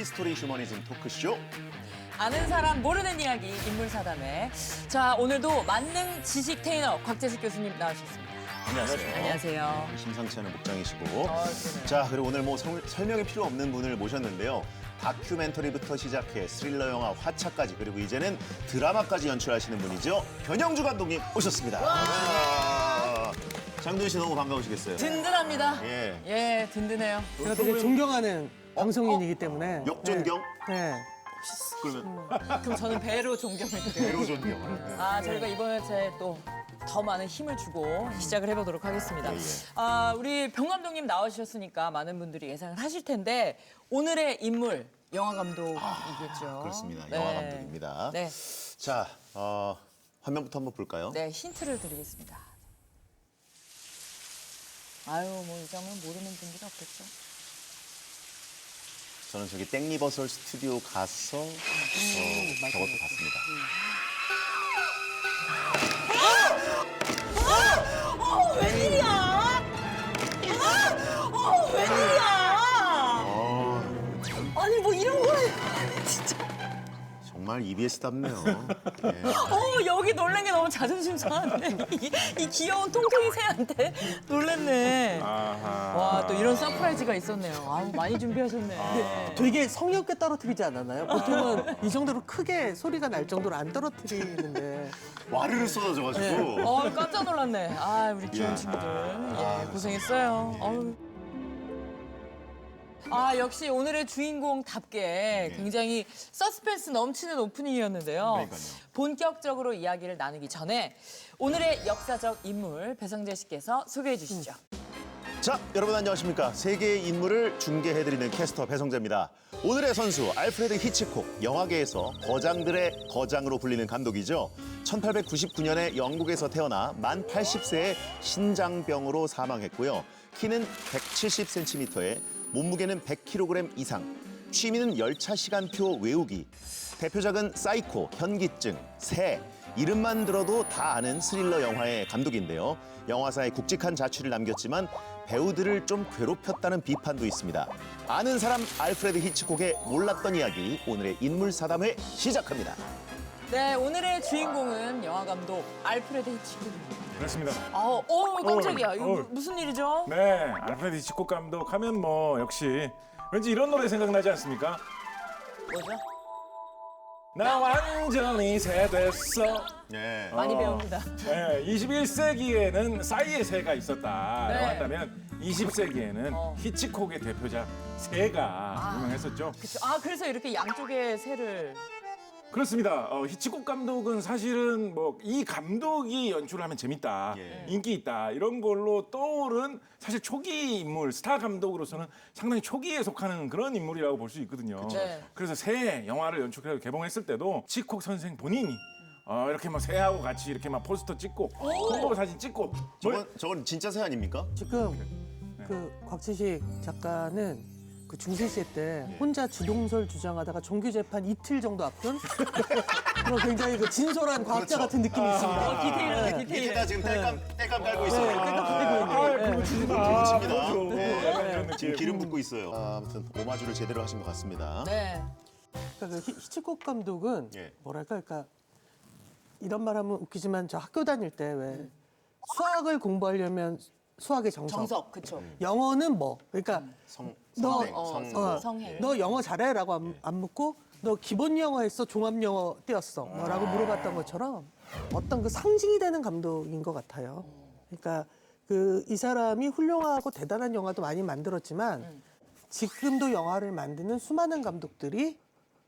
히스토리 휴머니즘 토크쇼. 아는 사람 모르는 이야기 인물사담회. 자, 오늘도 만능 지식 테이너 곽재식 교수님 나오셨습니다. 안녕하세요. 안녕하세요. 심상치 않은 복장이시고. 그러네요. 자, 그리고 오늘 뭐 설명이 필요 없는 분을 모셨는데요. 다큐멘터리부터 시작해 스릴러 영화 화차까지, 그리고 이제는 드라마까지 연출하시는 분이죠. 변영주 감독님 오셨습니다. 와. 장도연 씨 너무 반가우시겠어요? 든든합니다. 예. 예, 든든해요. 제가 되게 존경하는 방송인이기 때문에. 역존경? 네. 그러면 그럼 저는 배로 존경해드려요. 배로 존경. 아, 저희가 이번에 또 더 많은 힘을 주고 시작을 해보도록 하겠습니다. 예, 예. 아, 우리 병 감독님 나오셨으니까 많은 분들이 예상을 하실 텐데 오늘의 인물 영화 감독이겠죠. 그렇습니다. 영화 감독입니다. 네, 자, 화면부터 한번 볼까요? 네, 힌트를 드리겠습니다. 아유, 뭐 이 장면 모르는 분들이 없겠죠. 저는 저기 땡리버설 스튜디오 가서 저것도 봤습니다. 웬일이야? 웬일이야? 아니 뭐 이런 걸 진짜. 정말 EBS답네요. 예. 여기 놀란 게 너무 자존심 상하네. 이 귀여운 통통이 새한테 놀랬네. 와, 또 이런 서프라이즈가 있었네요. 아우, 많이 준비하셨네. 되게 성의 없게 떨어뜨리지 않았나요? 보통은 이 정도로 크게 소리가 날 정도로 안 떨어뜨리는데. 와르르 쏟아져가지고. 깜짝 놀랐네. 아, 우리 귀여운 야. 친구들. 예, 고생했어요. 어우. 아, 역시 오늘의 주인공답게 굉장히 서스펜스 넘치는 오프닝이었는데요. 그러니까요. 본격적으로 이야기를 나누기 전에 오늘의 역사적 인물 배성재 씨께서 소개해 주시죠. 자, 여러분 안녕하십니까. 세계의 인물을 중계해드리는 캐스터 배성재입니다. 오늘의 선수 알프레드 히치콕, 영화계에서 거장들의 거장으로 불리는 감독이죠. 1899년에 영국에서 태어나 만 80세에 신장병으로 사망했고요. 키는 170cm에 몸무게는 100kg 이상, 취미는 열차 시간표 외우기, 대표작은 사이코, 현기증, 새, 이름만 들어도 다 아는 스릴러 영화의 감독인데요. 영화사에 굵직한 자취를 남겼지만 배우들을 좀 괴롭혔다는 비판도 있습니다. 아는 사람 알프레드 히치콕의 몰랐던 이야기, 오늘의 인물사담회 시작합니다. 네, 오늘의 주인공은 영화 감독 알프레드 히치콕입니다. 그렇습니다. 깜짝이야. 이거 무슨 일이죠? 네, 알프레드 히치콕 감독 하면 뭐 역시 왠지 이런 노래 생각나지 않습니까? 뭐죠? 나 완전히 새됐어. 네. 많이 배웁니다. 네, 21세기에는 싸이의 새가 있었다라고 네. 한다면 20세기에는 히치콕의 대표작 새가 유명했었죠. 그쵸. 아, 그래서 이렇게 양쪽에 새를. 그렇습니다. 히치콕 감독은 사실은 뭐 이 감독이 연출을 하면 재밌다, 예. 인기 있다 이런 걸로 떠오른 사실 초기 인물, 스타 감독으로서는 상당히 초기에 속하는 그런 인물이라고 볼 수 있거든요. 네. 그래서 새 영화를 연출해서 개봉했을 때도 히치콕 선생 본인이 이렇게 막 새하고 같이 이렇게 막 포스터 찍고 홍보 사진 찍고 저건 진짜 새 아닙니까? 지금 네. 그 곽지식 작가는 그 중세시대 때 예. 혼자 주동설 주장하다가 종교 재판 이틀 정도 앞둔 그런 굉장히 그 진솔한 과학자 그렇죠. 같은 느낌이 있습니다. 디테일하네, 네. 디테일. 밑에다 지금 땔감 달고 있어요. 그거 치지 마. 칩니다. 그거 네. 약간 이런 느낌. 지금 기름 붓고 있어요. 아무튼 오마주를 제대로 하신 것 같습니다. 네. 그러니까 그 히치콕 감독은 예. 뭐랄까, 그러니까 이런 말 하면 웃기지만 저 학교 다닐 때 왜 수학을 공부하려면 수학의 정석, 그쵸. 영어는 뭐, 그러니까 너, 성행. 너 영어 잘해라고 안 묻고 너 기본 영어 했어, 종합 영어 띄었어 뭐라고 물어봤던 것처럼 어떤 그 상징이 되는 감독인 것 같아요. 그러니까 그 이 사람이 훌륭하고 대단한 영화도 많이 만들었지만 지금도 영화를 만드는 수많은 감독들이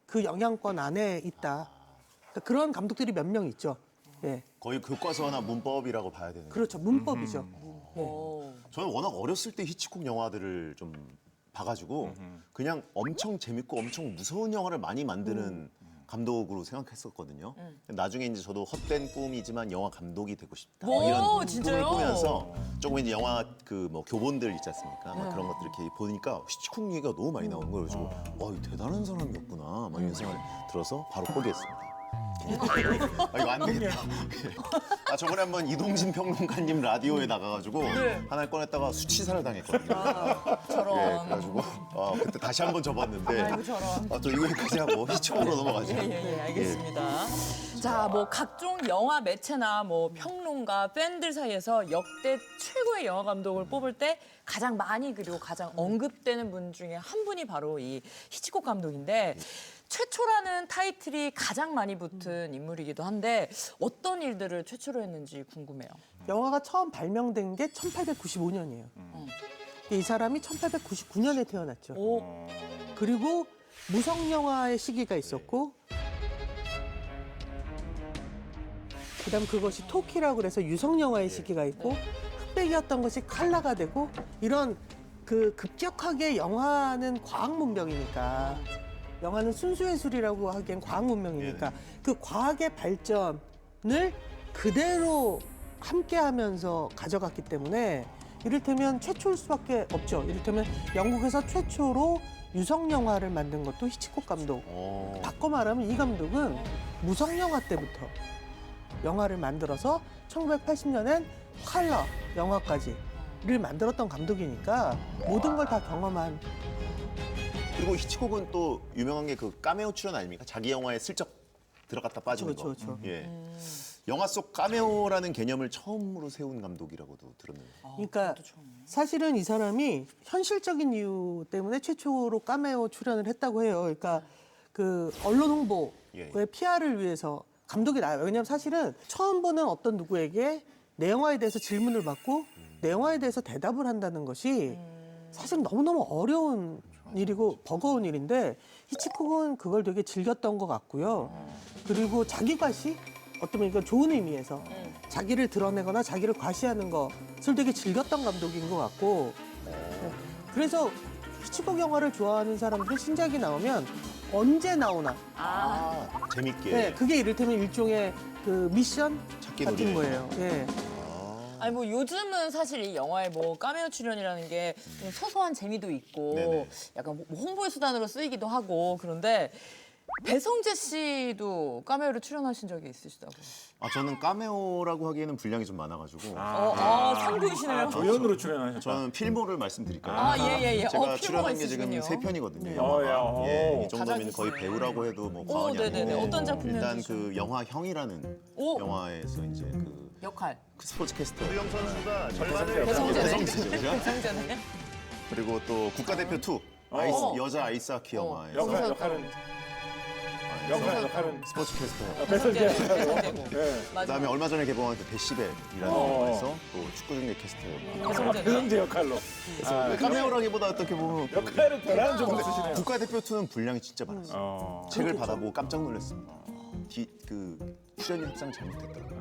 그 영향권 안에 있다. 그러니까 그런 감독들이 몇 명 있죠. 예, 거의 교과서나 문법이라고 봐야 되는 거예요. 그렇죠. 문법이죠. 예. 저는 워낙 어렸을 때 히치콕 영화들을 좀 봐가지고 그냥 엄청 재밌고 엄청 무서운 영화를 많이 만드는 감독으로 생각했었거든요. 나중에 이제 저도 헛된 꿈이지만 영화 감독이 되고 싶다. 오, 이런 진짜요? 꿈을 꾸면서 조금 이제 영화 그 뭐 교본들 있지 않습니까? 막 그런 것들 이렇게 보니까 히치콕 얘기가 너무 많이 나오는 거예요. 그래서 와, 이 대단한 사람이었구나. 막 이런 생각이 들어서 바로 포기했습니다. 이거 안 되겠다. 아, 저번에 한번 이동진 평론가님 라디오에 나가가지고 하나를 꺼냈다가 수치사를 당했거든요. 저런. 예, 그래가지고 그때 다시 한번 접었는데 아이고, 저런. 또 이거까지 하고 히치콕으로 넘어가죠. 예, 알겠습니다. 자, 뭐 각종 영화 매체나 뭐 평론가, 팬들 사이에서 역대 최고의 영화 감독을 뽑을 때 가장 많이 그리고 가장 언급되는 분 중에 한 분이 바로 이 히치콕 감독인데 최초라는 타이틀이 가장 많이 붙은 인물이기도 한데 어떤 일들을 최초로 했는지 궁금해요. 영화가 처음 발명된 게 1895년이에요. 이 사람이 1899년에 태어났죠. 오, 그리고 무성 영화의 시기가 있었고, 그다음 그것이 토키라고 그래서 유성 영화의 시기가 있고, 흑백이었던 것이 칼라가 되고, 이런 그 급격하게 영화는 과학 문명이니까, 영화는 순수 예술이라고 하기엔 과학 문명이니까 그 과학의 발전을 그대로 함께하면서 가져갔기 때문에 이를테면 최초일 수밖에 없죠. 이를테면 영국에서 최초로 유성 영화를 만든 것도 히치콕 감독. 바꿔 말하면 이 감독은 무성 영화 때부터 영화를 만들어서 1980년엔 컬러 영화까지를 만들었던 감독이니까 모든 걸 다 경험한. 그리고 히치콕은 또 유명한 게 그 카메오 출연 아닙니까? 자기 영화에 슬쩍 들어갔다 빠지는 거. 그렇죠. 예. 영화 속 카메오라는 개념을 처음으로 세운 감독이라고도 들었는데. 그러니까 사실은 이 사람이 현실적인 이유 때문에 최초로 카메오 출연을 했다고 해요. 그러니까 그 언론 홍보의 PR을 위해서 감독이 나요. 왜냐하면 사실은 처음 보는 어떤 누구에게 내 영화에 대해서 질문을 받고 내 영화에 대해서 대답을 한다는 것이 사실 너무너무 어려운 일이고 버거운 일인데 히치콕은 그걸 되게 즐겼던 것 같고요. 그리고 자기 과시? 어쩌면 이건 좋은 의미에서 자기를 드러내거나 자기를 과시하는 것을 되게 즐겼던 감독인 것 같고, 네. 그래서 히치콕 영화를 좋아하는 사람들이 신작이 나오면 언제 나오나, 재밌게. 네, 그게 이를테면 일종의 그 미션 찾기 같은 놀이. 거예요. 예. 아니 뭐 요즘은 사실 이 영화에 뭐 카메오 출연이라는 게 좀 소소한 재미도 있고 네네. 약간 뭐 홍보의 수단으로 쓰이기도 하고 그런데 배성재 씨도 카메오로 출연하신 적이 있으시다고. 저는 카메오라고 하기에는 분량이 좀 많아가지고 상부이시네요. 조연으로 출연하셨다. 저는 필모를 말씀드릴까요? 예. 제가 필모가 출연한 게 지금 있으시군요. 3편이거든요. 야. 예, 이 정도면 다작이시네. 거의 배우라고 해도 뭐 과언이 아닌데. 네네네. 어떤 작품이었죠? 일단 그 영화 형이라는 오. 영화에서 이제 그 역할. 스포츠 캐스터 유영 선수가 배성재네. 배성재죠. 배성재네. 그리고 또 국가대표 2 여자 아이스하키 영화에서 역할은 스포츠 캐스터. 배성재고. 그다음에 얼마 전에 개봉한 그 데시벨이라는 영화에서 또 축구 중계 캐스터였고. 배성재 역할로. 카메오라기보다 어떻게 보면 역할을 별하는 좀 쓰시네요. 국가대표 2는 분량이 진짜 많았어요. 책을 받아보고 깜짝 놀랐습니다. 그 출연료 협상 잘못했다고.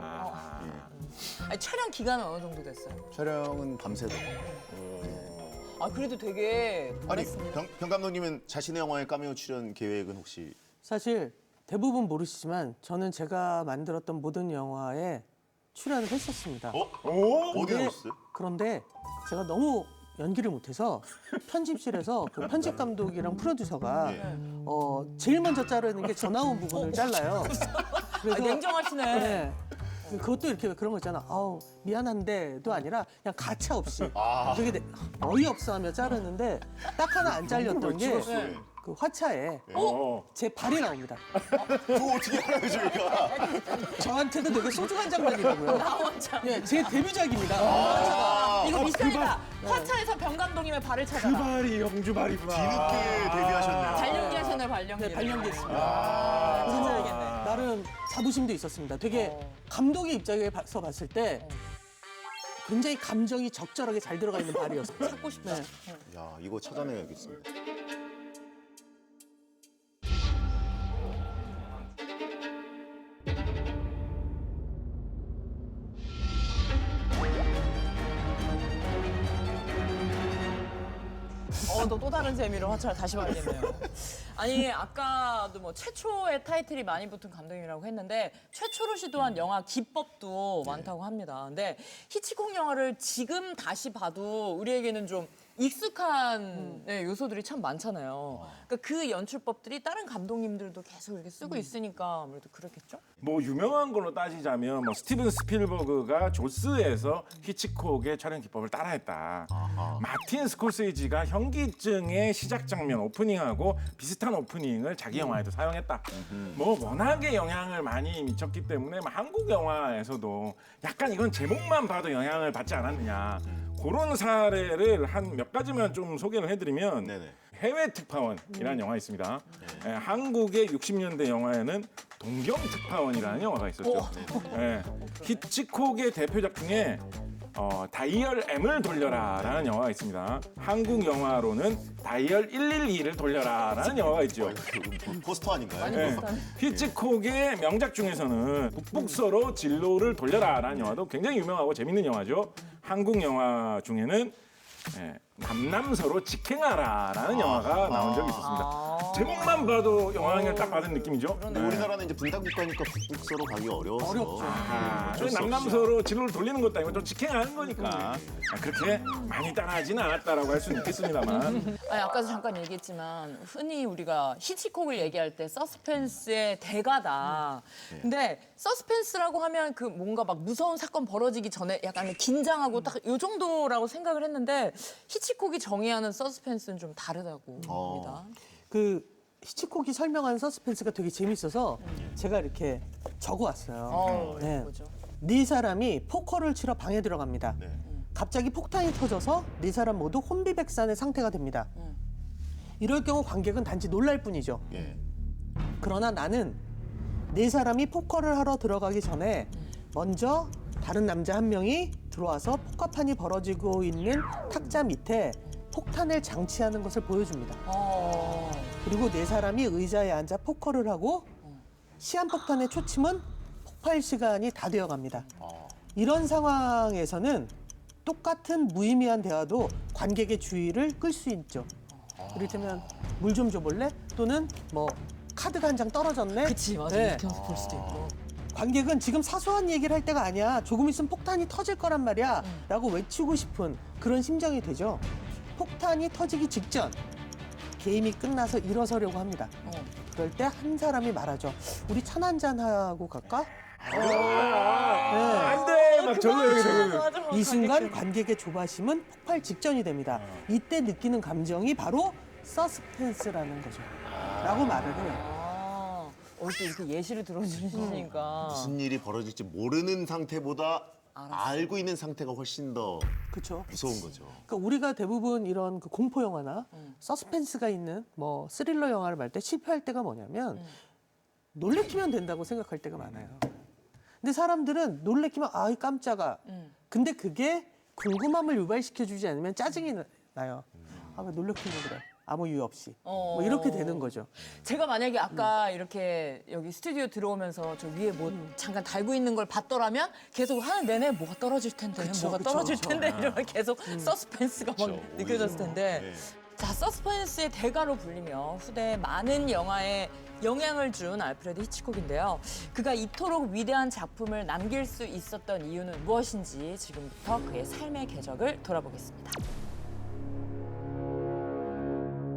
아니, 촬영 기간은 어느 정도 됐어요? 촬영은 밤새도록. 그래도 되게 아니 많았습니다. 병 감독님은 자신의 영화에 카메오 출연 계획은 혹시? 사실 대부분 모르시지만 저는 제가 만들었던 모든 영화에 출연을 했었습니다. 어디 네. 나오셨어요? 그런데 제가 너무 연기를 못해서 편집실에서 그 편집 감독이랑 프로듀서가 제일 먼저 자르는 게 저 나온 부분을 잘라요. 그래서 냉정하시네. 네. 그것도 이렇게 그런 거 있잖아. 아우 미안한데도 아니라 그냥 가차 없이 되게 어이없어 하며 자르는데 딱 하나 안 잘렸던 게 그 화차에 제 발이 나옵니다. 그거 어떻게 알아요 저희가? 저한테도 되게 소중한 장면이라고요. 예, 제 데뷔작입니다. 이거 미션이다. 화차에서 병 감독님의 발을 찾아라. 발이 영주 발이구나. 뒤늦게 데뷔하셨네요. 발연기 하셨나요, 발연기? 네, 발령기했습니다. 찾아야겠네. 나름 자부심도 있었습니다. 되게 감독의 입장에서 봤을 때 굉장히 감정이 적절하게 잘 들어가 있는 발이었어요. 찾고 싶다. 네. 야 이거 찾아내야겠습니다. 또 다른 재미로 화차를 다시 봐야겠네요. 아니, 아까도 뭐 최초의 타이틀이 많이 붙은 감독님이라고 했는데 최초로 시도한 영화 기법도 많다고 합니다. 근데 히치콕 영화를 지금 다시 봐도 우리에게는 좀 익숙한 네, 요소들이 참 많잖아요. 그러니까 그 연출법들이 다른 감독님들도 계속 이렇게 쓰고 있으니까 아무래도 그렇겠죠? 뭐 유명한 걸로 따지자면 뭐 스티븐 스필버그가 조스에서 히치콕의 촬영 기법을 따라했다. 마틴 스콜세지가 현기증의 시작 장면 오프닝하고 비슷한 오프닝을 자기 영화에도 사용했다. 뭐 워낙에 영향을 많이 미쳤기 때문에 뭐 한국 영화에서도 약간 이건 제목만 봐도 영향을 받지 않았느냐. 그런 사례를 한 몇 가지만 좀 소개를 해드리면 네네. 해외 특파원이라는 영화 있습니다. 예, 한국의 60년대 영화에는 동경 특파원이라는 영화가 있었죠. 예, 히치콕의 대표작 중에 다이얼 M을 돌려라라는 영화가 있습니다. 한국 영화로는 다이얼 112를 돌려라라는 영화가 있죠. 포스터 아닌가요? 네. 히치콕의 명작 중에서는 북북서로 진로를 돌려라라는 영화도 굉장히 유명하고 재밌는 영화죠. 한국 영화 중에는 남남서로 직행하라라는 영화가 나온 적이 있었습니다. 제목만 봐도 영향을 딱 받은 느낌이죠. 근데 우리나라는 이제 분단국가니까 북북서로 가기 어려워서. 어렵죠. 어쩔 수 없이. 남남서로 진로를 돌리는 것도 아니고 좀 직행하는 거니까 그렇게 많이 따라하지는 않았다라고 할 수는 있겠습니다만 아니, 아까도 잠깐 얘기했지만 흔히 우리가 히치콕을 얘기할 때 서스펜스의 대가다. 근데 서스펜스라고 하면 그 뭔가 막 무서운 사건 벌어지기 전에 약간 긴장하고 딱 요 정도라고 생각을 했는데 히치콕이 정의하는 서스펜스는 좀 다르다고 봅니다. 그 히치콕이 설명한 서스펜스가 되게 재밌어서 제가 이렇게 적어왔어요. 네. 뭐죠? 네 사람이 포커를 치러 방에 들어갑니다. 네. 갑자기 폭탄이 터져서 네 사람 모두 혼비백산의 상태가 됩니다. 이럴 경우 관객은 단지 놀랄 뿐이죠. 예. 그러나 나는 네 사람이 포커를 하러 들어가기 전에 먼저 다른 남자 한 명이 들어와서 포커판이 벌어지고 있는 탁자 밑에 폭탄을 장치하는 것을 보여줍니다. 그리고 네 사람이 의자에 앉아 포커를 하고 시한폭탄의 초침은 폭발 시간이 다 되어갑니다. 이런 상황에서는 똑같은 무의미한 대화도 관객의 주의를 끌 수 있죠. 이를테면 물 좀 줘볼래? 또는 뭐 카드가 한 장 떨어졌네? 그치, 맞아. 네. 이렇게 해서 볼 수도 있고. 관객은 지금 사소한 얘기를 할 때가 아니야. 조금 있으면 폭탄이 터질 거란 말이야. 라고 외치고 싶은 그런 심정이 되죠. 폭탄이 터지기 직전 게임이 끝나서 일어서려고 합니다. 그럴 때 한 사람이 말하죠. 우리 차 한잔 하고 갈까? 안돼 막 저거 이 순간 관객의 조바심은 폭발 직전이 됩니다. 이때 느끼는 감정이 바로 서스펜스라는 거죠. 라고 말을 해요. 또 이렇게 예시를 들어주시니까. 무슨 일이 벌어질지 모르는 상태보다 알고 있는 상태가 훨씬 더 그렇죠. 무서운 거죠. 그러니까 우리가 대부분 이런 그 공포 영화나 서스펜스가 있는 뭐 스릴러 영화를 볼 때 실패할 때가 뭐냐면 놀래키면 된다고 생각할 때가 많아요. 근데 사람들은 놀래키면 아이 깜짝아. 근데 그게 궁금함을 유발시켜주지 않으면 짜증이 나요. 아 왜 놀래키는 그래. 아무 이유 없이. 뭐 이렇게 되는 거죠. 제가 만약에 아까 이렇게 여기 스튜디오 들어오면서 저 위에 뭐 잠깐 달고 있는 걸 봤더라면 계속 하는 내내 뭐가 떨어질 텐데, 뭐가 그쵸, 떨어질 그쵸. 텐데 이러면 계속 서스펜스가 막 그쵸, 느껴졌을 오히려. 텐데. 네. 자, 서스펜스의 대가로 불리며 후대에 많은 영화에 영향을 준 알프레드 히치콕인데요. 그가 이토록 위대한 작품을 남길 수 있었던 이유는 무엇인지 지금부터 그의 삶의 궤적을 돌아보겠습니다.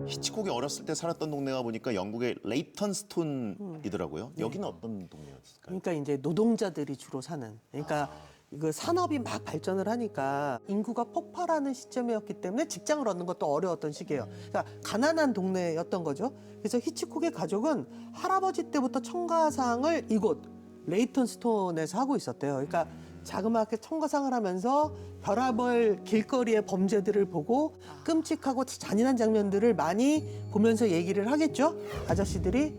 히치콕이 어렸을 때 살았던 동네가 보니까 영국의 레이턴스톤이더라고요. 여기는 어떤 동네였을까요? 그러니까 이제 노동자들이 주로 사는. 그러니까 그 산업이 막 발전을 하니까 인구가 폭발하는 시점이었기 때문에 직장을 얻는 것도 어려웠던 시기예요. 그러니까 가난한 동네였던 거죠. 그래서 히치콕의 가족은 할아버지 때부터 청가상을 이곳 레이턴스톤에서 하고 있었대요. 그러니까 자그마하게 청가상을 하면서 별의별 길거리의 범죄들을 보고 끔찍하고 잔인한 장면들을 많이 보면서 얘기를 하겠죠. 아저씨들이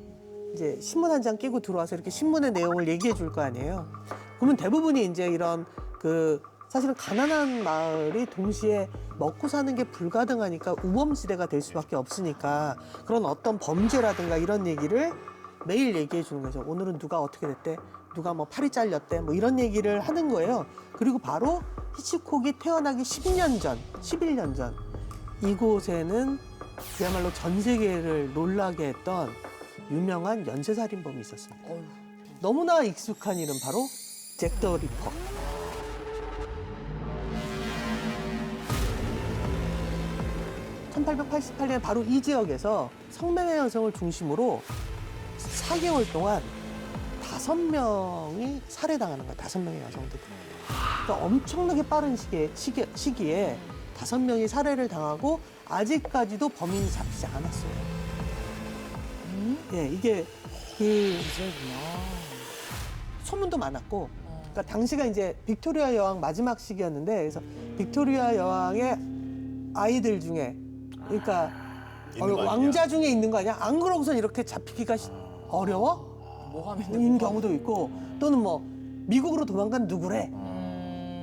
이제 신문 한 장 끼고 들어와서 이렇게 신문의 내용을 얘기해 줄 거 아니에요. 그러면 대부분이 이제 이런 그 사실은 가난한 마을이 동시에 먹고 사는 게 불가능하니까 우범지대가 될 수밖에 없으니까 그런 어떤 범죄라든가 이런 얘기를 매일 얘기해 주는 거죠. 오늘은 누가 어떻게 됐대? 누가 뭐 팔이 잘렸대? 뭐 이런 얘기를 하는 거예요. 그리고 바로 히치콕이 태어나기 10년 전, 11년 전 이곳에는 그야말로 전 세계를 놀라게 했던 유명한 연쇄살인범이 있었습니다. 너무나 익숙한 이름 바로 잭 더 리퍼. 1888년 바로 이 지역에서 성매매 여성을 중심으로 4개월 동안 5명이 살해당하는 거야. 5명의 여성들이. 그러니까 엄청나게 빠른 시기에 5명이 살해를 당하고 아직까지도 범인이 잡히지 않았어요. 예, 이게 그 소문도 많았고, 그러니까 당시가 이제 빅토리아 여왕 마지막 시기였는데, 그래서 빅토리아 여왕의 아이들 중에, 그러니까 있는 거 아니냐? 왕자 중에 있는 거 아니야? 안 그러고선 이렇게 잡히기가 어려워? 인 경우도 있고, 또는 뭐 미국으로 도망간 누구래?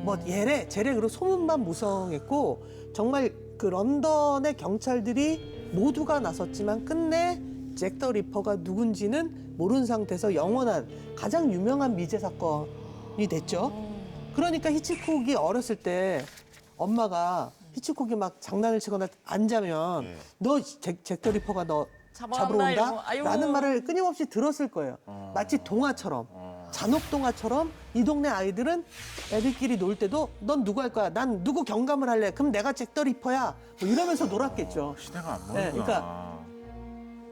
뭐 얘래, 쟤래, 그리고 소문만 무성했고, 정말 그 런던의 경찰들이 모두가 나섰지만 끝내 잭 더 리퍼가 누군지는 모르는 상태에서 영원한 가장 유명한 미제 사건이 됐죠. 그러니까 히치콕이 어렸을 때 엄마가 히치콕이 막 장난을 치거나 안 자면 네. 너 잭 더 리퍼가 너 잡아간다, 잡으러 온다? 이러고. 아이고. 라는 말을 끊임없이 들었을 거예요. 마치 동화처럼. 잔혹동화처럼 이 동네 아이들은 애들끼리 놀 때도 넌 누구 할 거야? 난 누구 경감을 할래? 그럼 내가 잭 더 리퍼야. 뭐 이러면서 놀았겠죠. 시대가 안 네, 보이구나. 그러니까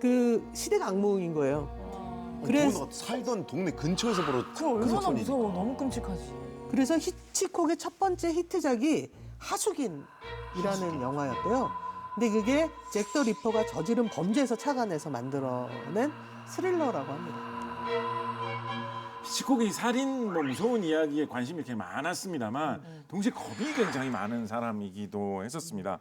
그 시대가 악몽인 거예요. 그래서 살던 동네 근처에서 벌어진 그럼 얼마나 사건이니까. 무서워. 너무 끔찍하지. 그래서 히치콕의 첫 번째 히트작이 하수긴이라는 영화였고요. 근데 그게 잭 더 리퍼가 저지른 범죄에서 착안해서 만들어낸 스릴러라고 합니다. 히치콕이 살인 뭐 무서운 이야기에 관심이 이렇게 많았습니다만 동시에 겁이 굉장히 많은 사람이기도 했었습니다.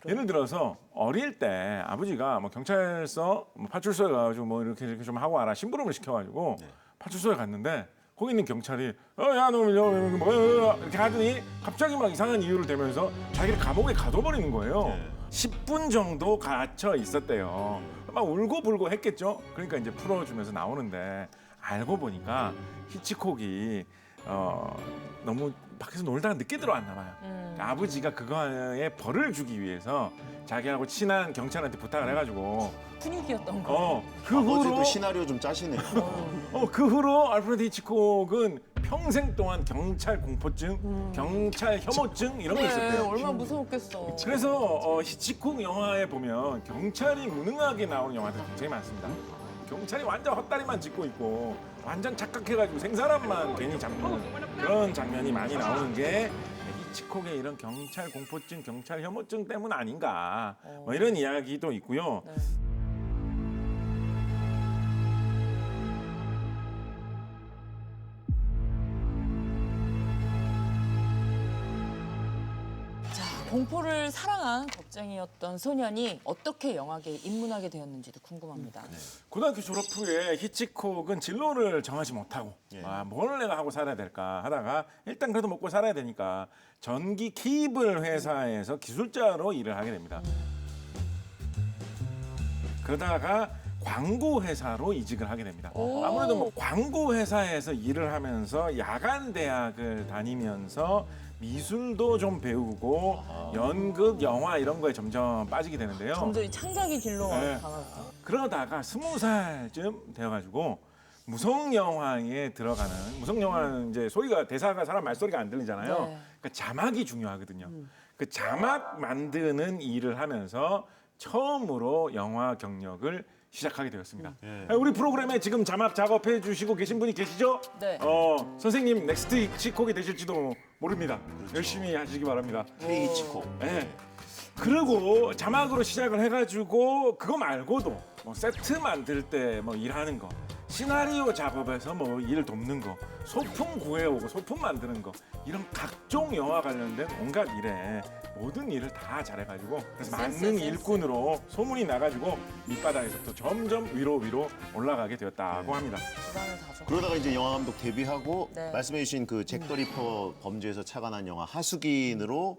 예를 들어서 어릴 때 아버지가 뭐 경찰서 뭐 파출소에 가가지고 뭐 이렇게 좀 하고 와라 심부름을 시켜가지고 파출소에 갔는데 거기 있는 경찰이 야너 이렇게 하더니 갑자기 막 이상한 이유를 대면서 자기를 감옥에 가둬버리는 거예요. 10분 정도 갇혀 있었대요. 막 울고불고 했겠죠. 그러니까 이제 풀어주면서 나오는데 알고 보니까 히치콕이 너무 밖에서 놀다가 늦게 들어왔나 봐요. 그러니까 아버지가 그거에 벌을 주기 위해서 자기하고 친한 경찰한테 부탁을 해가지고 분위기였던 거. 그 아버지도 후로 시나리오 좀 짜시네요. 그 후로 알프레드 히치콕은 평생 동안 경찰 공포증, 경찰 혐오증 이런 거 네, 있었대요. 얼마나 무서웠겠어. 그래서 히치콕 영화에 보면 경찰이 무능하게 나오는 영화들 굉장히 많습니다. 경찰이 완전 헛다리만 짚고 있고 완전 착각해가지고 생사람만 괜히 잡는 그런 장면이 많이 나오는 게 히치콕의 이런 경찰 공포증, 경찰 혐오증 때문 아닌가 뭐 이런 이야기도 있고요. 네. 자, 공포를 사랑한 겁쟁이였던 소년이 어떻게 영화계에 입문하게 되었는지도 궁금합니다. 고등학교 졸업 후에 히치콕은 진로를 정하지 못하고 뭘 내가 하고 살아야 될까 하다가 일단 그래도 먹고 살아야 되니까 전기 케이블 회사에서 기술자로 일을 하게 됩니다. 그러다가 광고 회사로 이직을 하게 됩니다. 아무래도 뭐 광고 회사에서 일을 하면서 야간 대학을 다니면서 미술도 좀 배우고 연극, 영화 이런 거에 점점 빠지게 되는데요. 점점 이 창작의 길로 네. 가나보다. 그러다가 20살쯤 되어가지고 무성 영화에 들어가는 무성 영화는 이제 소리가 대사가 사람 말소리가 안 들리잖아요. 네. 그러니까 자막이 중요하거든요. 그 자막 만드는 일을 하면서 처음으로 영화 경력을 시작하게 되었습니다. 우리 프로그램에 지금 자막 작업해 주시고 계신 분이 계시죠? 네. 선생님 넥스트 히치콕이 되실지도 모릅니다. 열심히 하시기 바랍니다. K 히치콕. 네. 그리고 자막으로 시작을 해가지고 그거 말고도 뭐 세트 만들 때 뭐 일하는 거, 시나리오 작업에서 뭐 일 돕는 거, 소품 구해오고 소품 만드는 거 이런 각종 영화 관련된 온갖 일에 모든 일을 다 잘해가지고 그래서 만능 일꾼으로 소문이 나가지고 밑바닥에서부터 점점 위로 올라가게 되었다고 합니다. 기반을 다져. 그러다가 이제 영화 감독 데뷔하고 네. 말씀해주신 그 잭 더 리퍼 범죄에서 착안한 영화 하수긴으로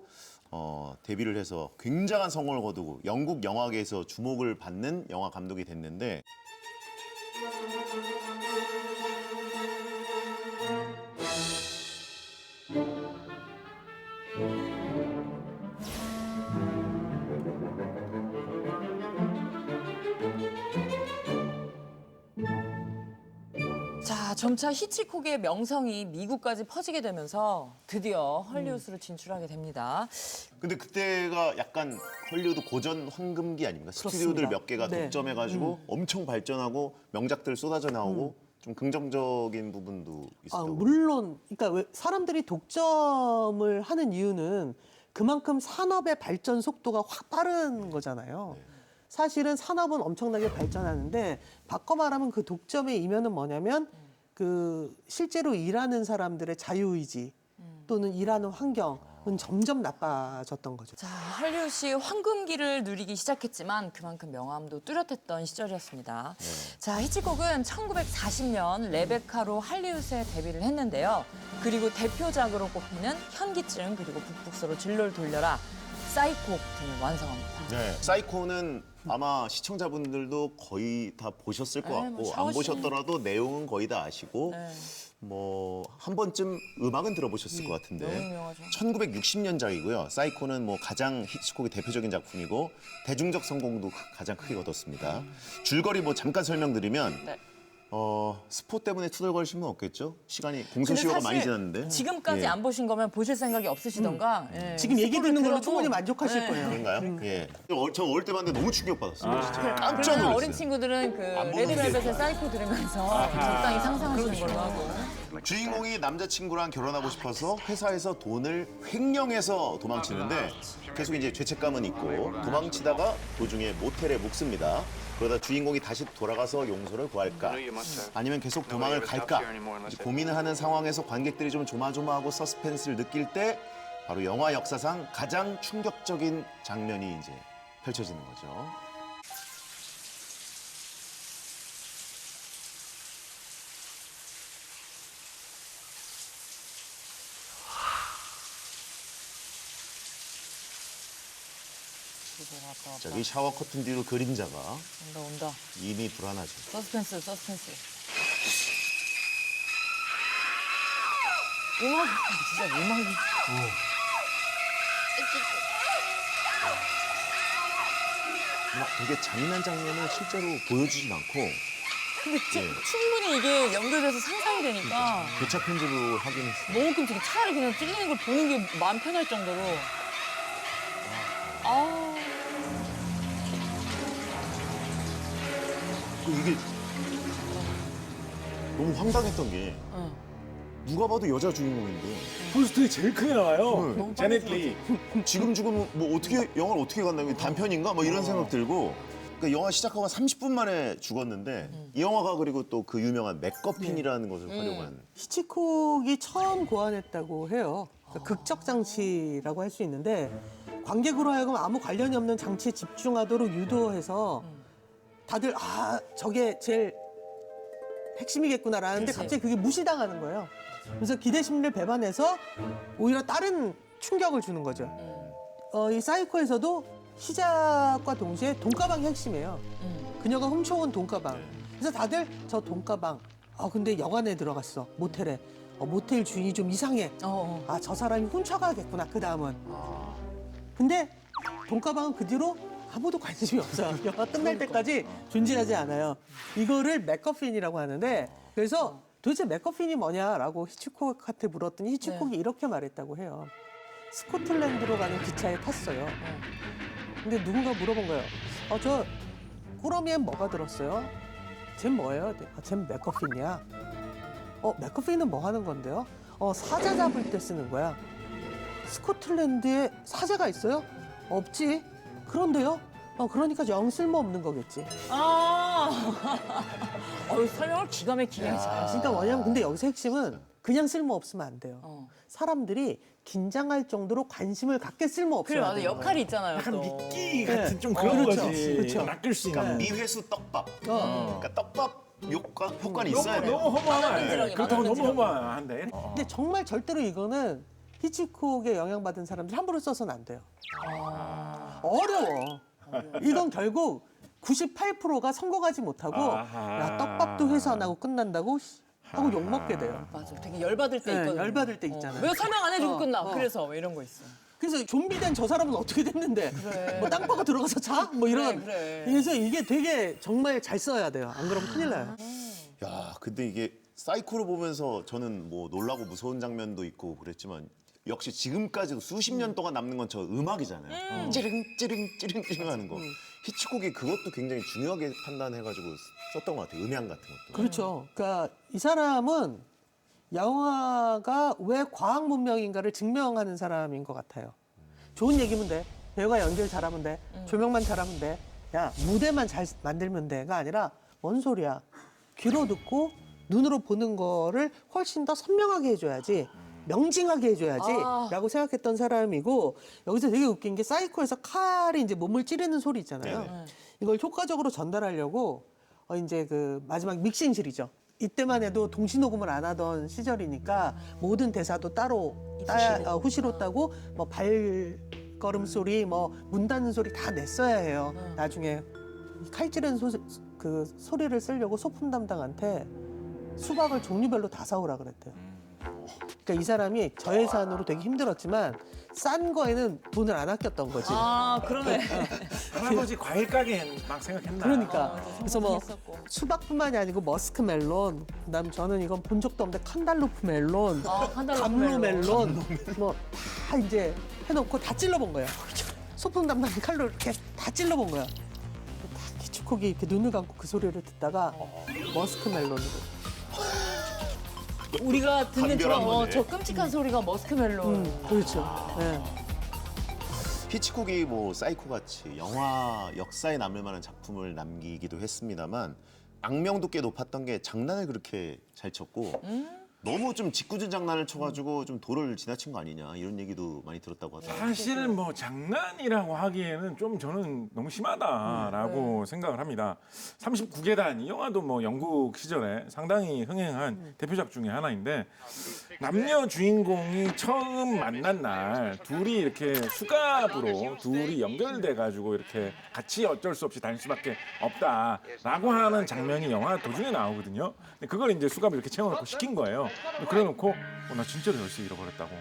데뷔를 해서 굉장한 성공을 거두고 영국 영화계에서 주목을 받는 영화 감독이 됐는데 자, 점차 히치콕의 명성이 미국까지 퍼지게 되면서 드디어 헐리우드로 진출하게 됩니다. 근데 그때가 약간 헐리우드 고전 황금기 아닙니까? 스튜디오들 몇 개가 네. 독점해가지고 엄청 발전하고 명작들 쏟아져 나오고 좀 긍정적인 부분도 아, 있었다고. 물론, 그러니까 왜 사람들이 독점을 하는 이유는 그만큼 산업의 발전 속도가 확 빠른 거잖아요. 사실은 산업은 엄청나게 발전하는데 바꿔 말하면 그 독점의 이면은 뭐냐면 그 실제로 일하는 사람들의 자유의지 또는 일하는 환경은 점점 나빠졌던 거죠. 자, 헐리우드의 황금기를 누리기 시작했지만 그만큼 명함도 뚜렷했던 시절이었습니다. 자, 히치콕은 1940년 레베카로 할리우드에 데뷔를 했는데요. 그리고 대표작으로 꼽히는 현기증 그리고 북북서로 진로를 돌려라, 사이코 등을 완성합니다. 네. 사이코는 아마 시청자분들도 거의 다 보셨을 것 네, 같고 뭐 안 샤오신. 보셨더라도 내용은 거의 다 아시고 네. 뭐 한 번쯤 음악은 들어보셨을 것 같은데 너무 유명하죠. 1960년작이고요. 사이코는 뭐 가장 히치콕의 대표적인 작품이고 대중적 성공도 가장 크게 얻었습니다. 줄거리 뭐 잠깐 설명드리면 네. 스포 때문에 투덜거리신 분 없겠죠? 시간이 근데 공소시효가 사실 많이 지났는데 지금까지 예. 안 보신 거면 보실 생각이 없으시던가. 예. 지금 얘기 스포를 듣는 걸로 들어도, 충분히 만족하실 예. 거예요. 그런가요? 예. 저 어릴 때 봤는데 너무 충격받았어요. 진짜 깜짝 그러면 놀랐어요. 어린 친구들은 그 안 보는 게 레드벨벳의 좋아요. 사이코 들으면서 적당히 상상하시는 그렇죠. 걸로 하고. 주인공이 남자친구랑 결혼하고 싶어서 회사에서 돈을 횡령해서 도망치는데 계속 이제 죄책감은 있고 도망치다가 도중에 모텔에 묵습니다. 그러다 주인공이 다시 돌아가서 용서를 구할까? 아니면 계속 도망을 갈까? 이제 고민을 하는 상황에서 관객들이 좀 조마조마하고 서스펜스를 느낄 때 바로 영화 역사상 가장 충격적인 장면이 이제 펼쳐지는 거죠. 저기 샤워 커튼 뒤로 그림자가 온다 온다. 이미 불안하죠. 서스펜스 서스펜스. 음악 진짜 음악이. 막 되게 잔인한 장면을 실제로 보여주진 않고 근데 예. 충분히 이게 연결돼서 상상이 되니까 교차 편집으로 하긴 했어요. 너무 끔찍해. 차라리 그냥 찔리는 걸 보는 게 마음 편할 정도로. 아우. 이게 너무 황당했던 게 누가 봐도 여자 주인공인데 포스터에 제일 크게 나와요. 네. 제넷 레이. 지금 뭐 어떻게 영화를 어떻게 갔나 이게 단편인가 뭐 이런 생각 들고 그러니까 영화 시작하고 30분 만에 죽었는데 이 영화가 그리고 또 그 유명한 맥거핀이라는 것을 활용한 히치콕이 처음 고안했다고 해요. 그러니까 극적 장치라고 할 수 있는데 관객으로 하여금 아무 관련이 없는 장치에 집중하도록 유도해서 다들 아 저게 제일 핵심이겠구나라는데 그치. 갑자기 그게 무시당하는 거예요. 그래서 기대 심리를 배반해서 오히려 다른 충격을 주는 거죠. 이 사이코에서도 시작과 동시에 돈가방이 핵심이에요. 그녀가 훔쳐온 돈가방. 그래서 다들 저 돈가방. 근데 여관에 들어갔어. 모텔에. 모텔 주인이 좀 이상해. 아, 저 사람이 훔쳐가겠구나, 그 다음은. 근데 돈가방은 그 뒤로 아무도 관심이 없어요. 영화 끝날 때까지 존재하지 않아요. 이거를 맥거핀이라고 하는데 그래서 도대체 맥거핀이 뭐냐라고 히치콕한테 물었더니 히치콕이 이렇게 말했다고 해요. 스코틀랜드로 가는 기차에 탔어요. 근데 누군가 물어본 거예요. 저 꾸러미엔 뭐가 들었어요? 쟨 뭐예요? 쟨 맥거핀이야. 맥거핀은 뭐 하는 건데요? 사자 잡을 때 쓰는 거야. 스코틀랜드에 사자가 있어요? 없지. 그런데요? 그러니까 영 쓸모없는 거겠지. 설명을 기가 막히게 했어요. 그러니까 뭐냐면 근데 여기서 핵심은 그냥 쓸모없으면 안 돼요. 사람들이 긴장할 정도로 관심을 갖게 그래 쓸모없어야 맞아 돼요. 역할이 있잖아요. 약간 또. 미끼 같은 좀 그런 그렇죠. 거지. 그렇죠. 낚일 수 있는. 미회수 떡밥. 그러니까 떡밥 효과는 있어야 너무 돼요. 너무 허무하네. 만들어기, 그렇다고 너무 만들어기. 허무한데. 근데 정말 절대로 이거는 히치콕에 영향받은 사람들이 함부로 써서는 안 돼요. 어려워. 이건 결국 98%가 성공하지 못하고 아하. 야 떡밥도 회수 안 하고 끝난다고 하고 욕먹게 돼요. 맞아. 되게 열받을 때 네, 있거든요. 열받을 때 있잖아요. 왜 설명 안 해주고 끝나? 어. 그래서 뭐 이런 거 있어. 그래서 좀비된 저 사람은 어떻게 됐는데 그래. 뭐 땅바가 들어가서 자? 뭐 이런. 그래. 그래서 이게 되게 정말 잘 써야 돼요. 안 그러면 큰일 나요. 야, 근데 이게 사이코를 보면서 저는 뭐 놀라고 무서운 장면도 있고 그랬지만 역시 지금까지도 수십 년 동안 남는 건 저 음악이잖아요. 찌릉 찌릉 찌릉 찌릉 하는 거. 히치콕이 그것도 굉장히 중요하게 판단해가지고 썼던 것 같아요. 음향 같은 것도. 그렇죠. 그러니까 이 사람은 영화가 왜 과학 문명인가를 증명하는 사람인 것 같아요. 좋은 얘기면 돼. 배우가 연기를 잘하면 돼. 조명만 잘하면 돼. 야, 무대만 잘 만들면 돼가 아니라 뭔 소리야. 귀로 듣고 눈으로 보는 거를 훨씬 더 선명하게 해줘야지. 명징하게 해줘야지 라고 생각했던 사람이고 여기서 되게 웃긴 게 사이코에서 칼이 이제 몸을 찌르는 소리 있잖아요. 이걸 효과적으로 전달하려고 이제 그 마지막 믹싱실이죠. 이때만 해도 동시 녹음을 안 하던 시절이니까 모든 대사도 따로 후시로 따고 뭐 발걸음 소리, 뭐 문 닫는 소리 다 냈어야 해요. 나중에 칼 찌르는 그 소리를 쓰려고 소품 담당한테 수박을 종류별로 다 사오라 그랬대요. 그러니까 이 사람이 저예산으로 되게 힘들었지만 싼 거에는 돈을 안 아꼈던 거지. 아, 그러네. 할아버지 과일 가게 막 생각했나? 그러니까 그래서 뭐 했었고. 수박뿐만이 아니고 머스크멜론, 그다음 저는 이건 본 적도 없는데 칸달로프 멜론, 칸달로프 감루 멜론. 멜론, 뭐 다 이제 해놓고 다 찔러본 거예요. 소품 담당 칼로 이렇게 다 찔러본 거야. 다 히치콕이 이렇게 눈을 감고 그 소리를 듣다가 머스크멜론으로. 우리가 듣는 간결한 거네. 저 끔찍한 소리가 머스크멜론. 그렇죠. 네. 히치콕이 뭐 사이코 같이 영화 역사에 남을 만한 작품을 남기기도 했습니다만 악명도 꽤 높았던 게 장난을 그렇게 잘 쳤고 너무 좀 짓궂은 장난을 쳐가지고 좀 도를 지나친 거 아니냐 이런 얘기도 많이 들었다고 하더라고요. 사실은 뭐 장난이라고 하기에는 좀 저는 너무 심하다라고 생각을 합니다. 39계단 이 영화도 뭐 영국 시절에 상당히 흥행한 대표작 중에 하나인데 남녀 주인공이 처음 만난 날 둘이 이렇게 수갑으로 둘이 연결돼 가지고 이렇게 같이 어쩔 수 없이 다닐 수밖에 없다라고 하는 장면이 영화 도중에 나오거든요. 근데 그걸 이제 수갑을 이렇게 채워놓고 시킨 거예요. 그래놓고 나 진짜로 열쇠 잃어버렸다고.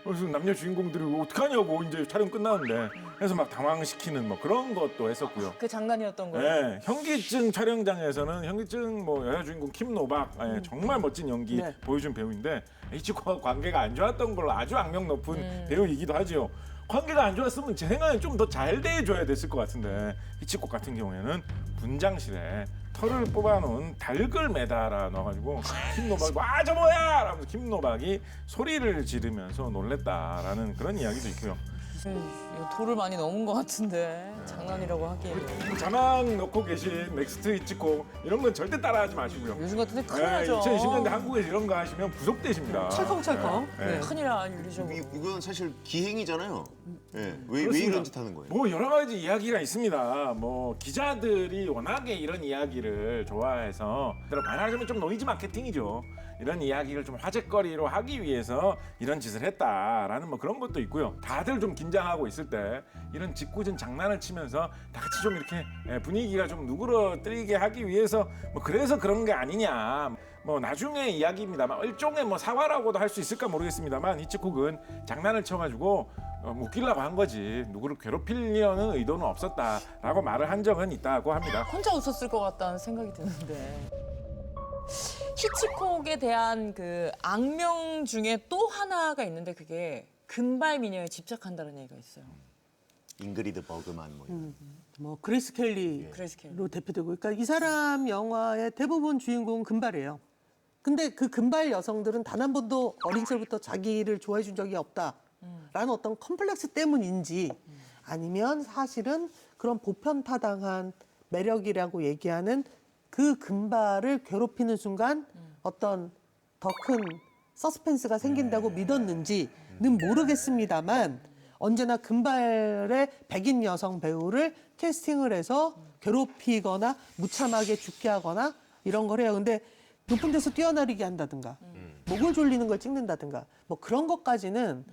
그래서 남녀 주인공들이 어떡하냐고 이제 촬영 끝나는데 그래서 막 당황시키는 뭐 그런 것도 했었고요. 그 장난이었던 거예요. 네, 현기증 촬영장에서는 현기증 뭐 여자 주인공 킴 노박 정말 멋진 연기 네. 보여준 배우인데 히치콕과 관계가 안 좋았던 걸로 아주 악명 높은 배우이기도 하죠. 관계가 안 좋았으면 제 생각엔 좀 더 잘 대해줘야 됐을 것 같은데 히치콕 같은 경우에는 분장실에 털을 뽑아놓은 닭을 매달아 넣어가지고 킴노박이 와 저 뭐야! 라면서 킴노박이 소리를 지르면서 놀랬다라는 그런 이야기도 있고요. 이거 도를 많이 넘은 것 같은데 장난이라고 하기에. 자막 넣고 계신 넥스트 히치콕 이런 건 절대 따라하지 마시고요. 요즘 같은데 큰일 네, 나죠. 2020년대 한국에서 이런 거 하시면 구속되십니다. 찰컹찰컹. 네. 큰일 나, 윤리적으로. 이건 사실 기행이잖아요. 왜 그렇습니다. 이런 짓 하는 거예요? 뭐 여러 가지 이야기가 있습니다. 뭐 기자들이 워낙에 이런 이야기를 좋아해서 말하자면 좀 노이즈 마케팅이죠. 이런 이야기를 좀 화제거리로 하기 위해서 이런 짓을 했다라는 뭐 그런 것도 있고요. 다들 좀 긴장하고 있을 때 이런 짓궂은 장난을 치면서 다 같이 좀 이렇게 분위기가 좀 누그러뜨리게 하기 위해서 뭐 그래서 그런 게 아니냐. 뭐 나중에 이야기입니다만 일종의 뭐 사과라고도 할 수 있을까 모르겠습니다만 히치콕은 장난을 쳐가지고 웃기려고 한 거지 누구를 괴롭히려는 의도는 없었다라고 말을 한 적은 있다고 합니다. 혼자 웃었을 것 같다는 생각이 드는데. 히치콕에 대한 그 악명 중에 또 하나가 있는데 그게 금발 미녀에 집착한다는 얘기가 있어요. 잉그리드 버그만 뭐 이런. 뭐 그레이스 켈리로 그레이스 켈리. 대표되고, 그러니까 이 사람 영화의 대부분 주인공은 금발이에요. 근데 그 금발 여성들은 단 한 번도 어린 시절부터 자기를 좋아해 준 적이 없다라는 어떤 컴플렉스 때문인지 아니면 사실은 그런 보편타당한 매력이라고 얘기하는 그 금발을 괴롭히는 순간 어떤 더 큰 서스펜스가 생긴다고 믿었는지는 모르겠습니다만 언제나 금발의 백인 여성 배우를 캐스팅을 해서 괴롭히거나 무참하게 죽게 하거나 이런 걸 해요. 근데 높은 데서 뛰어내리게 한다든가 목을 졸리는 걸 찍는다든가 뭐 그런 것까지는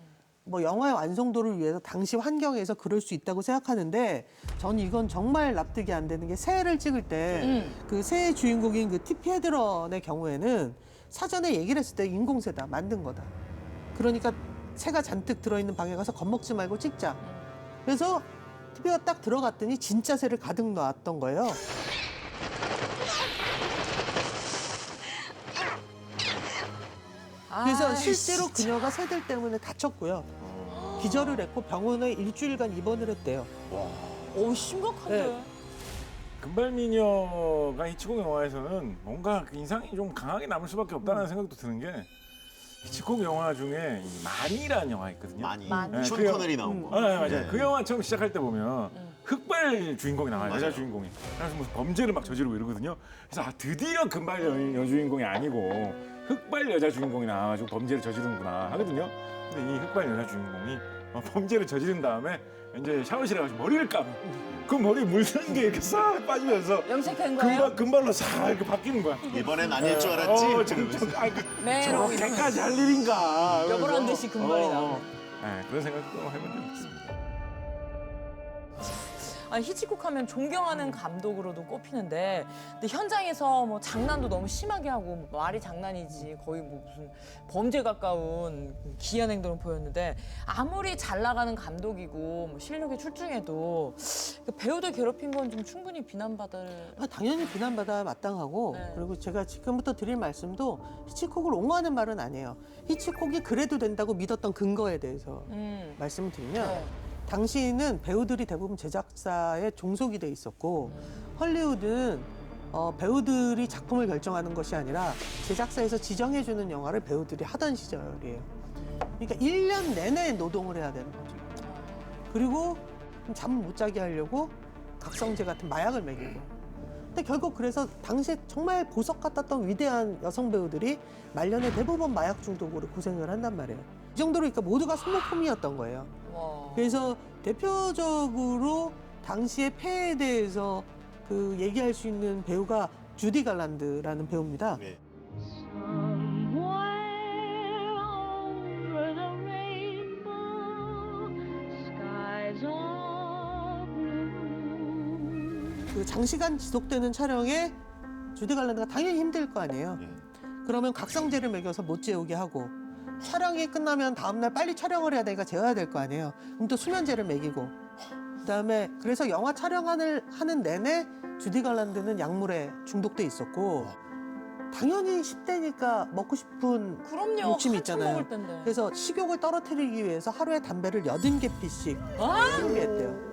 뭐 영화의 완성도를 위해서 당시 환경에서 그럴 수 있다고 생각하는데 저는 이건 정말 납득이 안 되는 게 새를 찍을 때 그 새의 주인공인 그 티피 헤드런의 경우에는 사전에 얘기를 했을 때 인공새다, 만든 거다. 그러니까 새가 잔뜩 들어있는 방에 가서 겁먹지 말고 찍자. 그래서 TV가 딱 들어갔더니 진짜 새를 가득 놨던 거예요. 그래서 실제로 그녀가 새들 때문에 다쳤고요. 기절을 했고 병원에 일주일간 입원을 했대요. 오, 심각한데. 네. 금발미녀가 히치콕 영화에서는 뭔가 그 인상이 좀 강하게 남을 수밖에 없다는 생각도 드는 게 히치콕 영화 중에 이 마니라는 영화 있거든요. 많이. 많이. 션 네, 코넬이 나온 거. 네, 맞아요. 네. 그 영화 처음 시작할 때 보면 흑발 주인공이 나와요. 여자 맞아요. 주인공이. 그래서 무슨 범죄를 막 저지르고 이러거든요. 그래서 드디어 금발 여주인공이 아니고 흑발 여자 주인공이 나와가지고 범죄를 저지르는구나 하거든요. 근데 이 흑발 여자 주인공이 범죄를 저지른 다음에 이제 샤워실에 가서 머리를 감아. 그 머리 물든 게 이렇게 싹 빠지면서 염색한 거예요? 금발로 싹 이렇게 바뀌는 거야. 이번엔 아닐 줄 알았지? 매로 저렇게까지 할 일인가. 여보란 듯이 금발이 나오네. 네, 그런 생각도 해본 적이 있습니다. 아니, 히치콕 하면 존경하는 감독으로도 꼽히는데 근데 현장에서 뭐 장난도 너무 심하게 하고 뭐 말이 장난이지 거의 뭐 무슨 범죄 가까운 기이한 행동을 보였는데 아무리 잘 나가는 감독이고 뭐 실력이 출중해도 그 배우들 괴롭힌 건 좀 충분히 비난받을 당연히 비난받아 마땅하고 네. 그리고 제가 지금부터 드릴 말씀도 히치콕을 옹호하는 말은 아니에요. 히치콕이 그래도 된다고 믿었던 근거에 대해서 말씀을 드리면 네. 당시에는 배우들이 대부분 제작사에 종속이 돼 있었고 헐리우드는 배우들이 작품을 결정하는 것이 아니라 제작사에서 지정해주는 영화를 배우들이 하던 시절이에요. 그러니까 1년 내내 노동을 해야 되는 거죠. 그리고 잠을 못 자게 하려고 각성제 같은 마약을 먹이고. 근데 결국 그래서 당시에 정말 보석 같았던 위대한 여성 배우들이 말년에 대부분 마약 중독으로 고생을 한단 말이에요. 이 정도로 그러니까 모두가 손목폼이었던 거예요. 와. 그래서 대표적으로 당시의 폐해에 대해서 그 얘기할 수 있는 배우가 주디 갈란드라는 배우입니다. 네. Somewhere over the rainbow, skies are blue. 그 장시간 지속되는 촬영에 주디 갈란드가 당연히 힘들 거 아니에요. 예. 그러면 각성제를 먹여서 못 재우게 하고 촬영이 끝나면 다음날 빨리 촬영을 해야 되니까 재워야 될 거 아니에요. 그럼 또 수면제를 먹이고 그다음에 그래서 영화 촬영을 하는 내내 주디 갈란드는 약물에 중독돼 있었고 당연히 10대니까 먹고 싶은 그럼요. 욕심이 한참 있잖아요. 먹을 텐데. 그래서 식욕을 떨어뜨리기 위해서 하루에 담배를 80개 피씩 흡입했대요.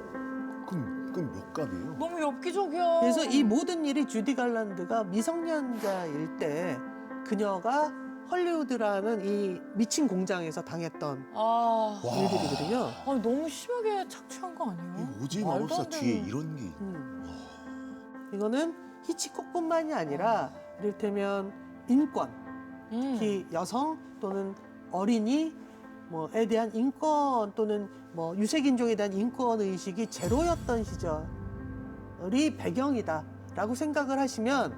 그럼 몇 갑이에요? 너무 엽기적이야. 그래서 이 모든 일이 주디 갈란드가 미성년자일 때 그녀가 헐리우드라는 이 미친 공장에서 당했던 아, 일들이거든요. 아니, 너무 심하게 착취한 거 아니에요? 이 오지 말도 마법사 안 뒤에 되는- 이런 게. 이거는 히치콕뿐만이 아니라 이를테면 인권, 특히 여성 또는 어린이 뭐에 대한 인권 또는 뭐 유색인종에 대한 인권 의식이 제로였던 시절이 배경이다라고 생각을 하시면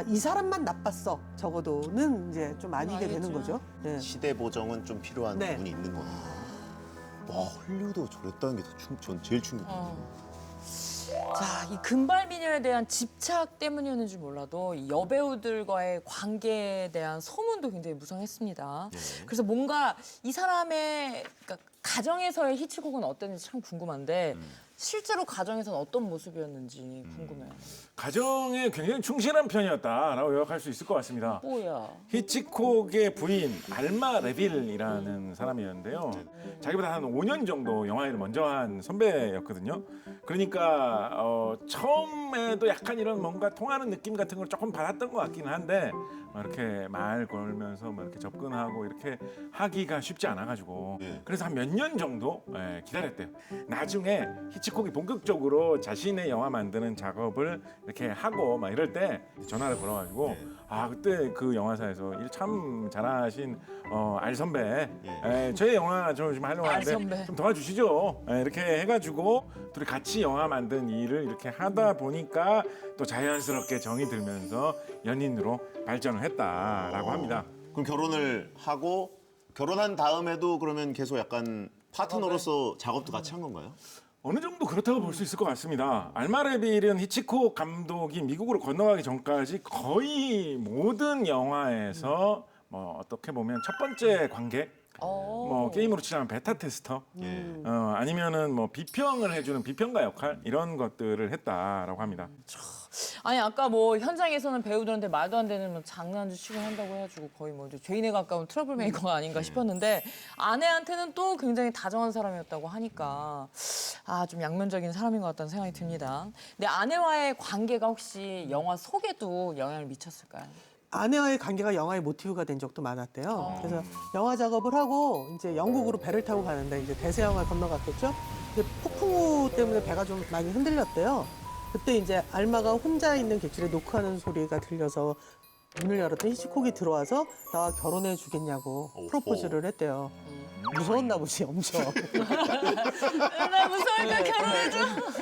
이 사람만 나빴어 적어도는 이제 좀 아니게 되는 알겠죠. 거죠. 네. 시대 보정은 좀 필요한 네. 부분이 있는 거네요. 와, 헐리우드가 저랬다는 게 전 제일 충격이에요. 자, 이 금발 미녀에 대한 집착 때문이었는지 몰라도 이 여배우들과의 관계에 대한 소문도 굉장히 무성했습니다. 네. 그래서 뭔가 이 사람의 그러니까 가정에서의 히치콕은 어땠는지 참 궁금한데 실제로 가정에서는 어떤 모습이었는지 궁금해요. 가정에 굉장히 충실한 편이었다라고 요약할 수 있을 것 같습니다. 뭐야? 히치콕의 부인 알마 레빌이라는 사람이었는데요. 자기보다 한 5년 정도 영화 일을 먼저 한 선배였거든요. 그러니까 처음에도 약간 이런 뭔가 통하는 느낌 같은 걸 조금 받았던 것 같기는 한데 이렇게 말 걸면서 이렇게 접근하고 이렇게 하기가 쉽지 않아가지고 예. 그래서 한 몇 년 정도 기다렸대요. 나중에 히치콕이 본격적으로 자신의 영화 만드는 작업을 이렇게 하고 막 이럴 때 전화를 걸어가지고 그때 그 영화사에서 일 참 잘하신 알 선배 저희 영화 좀 하려고 알 선배. 하는데 좀 도와주시죠. 이렇게 해가지고 둘이 같이 영화 만든 일을 이렇게 하다 보니까 또 자연스럽게 정이 들면서 연인으로 발전을 했다라고 합니다. 그럼 결혼을 하고 결혼한 다음에도 그러면 계속 약간 파트너로서 작업도 같이 한 건가요? 어느 정도 그렇다고 볼 수 있을 것 같습니다. 알마레빌은 히치콕 감독이 미국으로 건너가기 전까지 거의 모든 영화에서 뭐 어떻게 보면 첫 번째 관객 뭐 게임으로 치자면 베타 테스터, 예. 아니면은 뭐 비평을 해주는 비평가 역할 이런 것들을 했다라고 합니다. 아니 아까 뭐 현장에서는 배우들한테 말도 안 되는 뭐 장난도 치고 한다고 해가지고 거의 뭐 죄인에 가까운 트러블 메이커가 아닌가 싶었는데 아내한테는 또 굉장히 다정한 사람이었다고 하니까 아 좀 양면적인 사람인 것 같다는 생각이 듭니다. 근데 아내와의 관계가 혹시 영화 속에도 영향을 미쳤을까요? 아내와의 관계가 영화의 모티브가 된 적도 많았대요. 그래서 영화 작업을 하고 이제 영국으로 배를 타고 가는데 이제 대서양을 건너갔겠죠. 근데 폭풍우 때문에 배가 좀 많이 흔들렸대요. 그때 이제 알마가 혼자 있는 객실에 노크하는 소리가 들려서 문을 열었더니 히치콕이 들어와서 나와 결혼해 주겠냐고 프로포즈를 했대요. 무서웠나 보지 엄청. 나 무서우니까 결혼해줘.